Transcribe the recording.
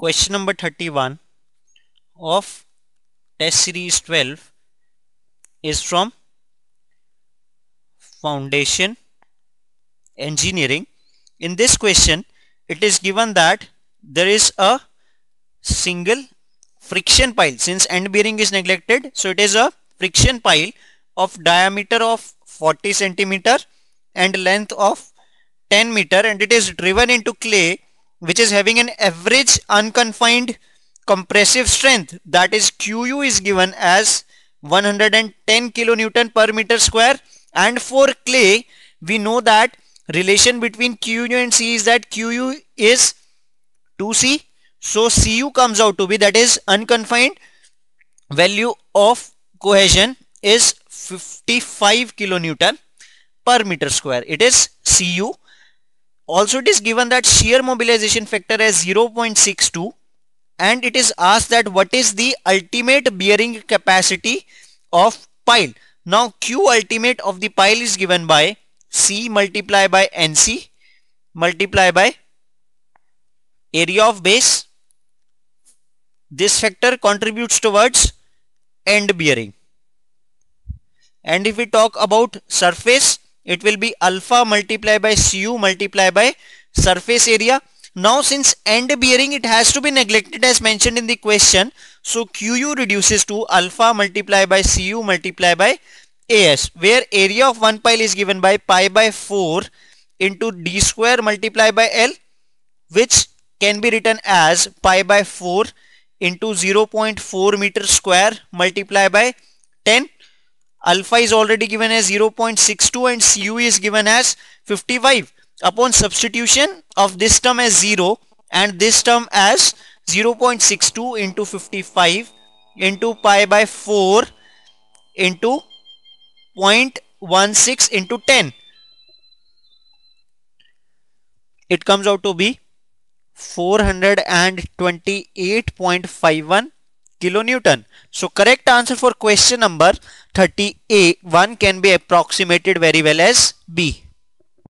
Question number 31 of test series 12 is from Foundation Engineering. In this question, it is given that there is a single friction pile. Since end bearing is neglected, so it is a friction pile of diameter of 40 centimeter and length of 10 meter, and it is driven into clay which is having an average unconfined compressive strength, that is QU is given as 110 kilonewton per meter square. And for clay we know that relation between QU and C is that QU is 2C, so CU comes out to be, that is unconfined value of cohesion is 55 kilonewton per meter square. It is CU. Also it is given that shear mobilization factor as 0.62, and it is asked that what is the ultimate bearing capacity of pile. Now Q ultimate of the pile is given by C multiplied by NC multiplied by area of base. This factor contributes towards end bearing. And if we talk about surface, it will be alpha multiplied by Cu multiplied by surface area. Now since end bearing it has to be neglected as mentioned in the question, so Qu reduces to alpha multiplied by Cu multiplied by As, where area of one pile is given by pi by 4 into d square multiplied by L, which can be written as pi by 4 into 0.4 meter square multiplied by 10. Alpha is already given as 0.62 and Cu is given as 55. Upon substitution of this term as 0 and this term as 0.62 into 55 into pi by 4 into 0.16 into 10, it comes out to be 428.51 kilonewton. So correct answer for question number 31 can be approximated very well as B.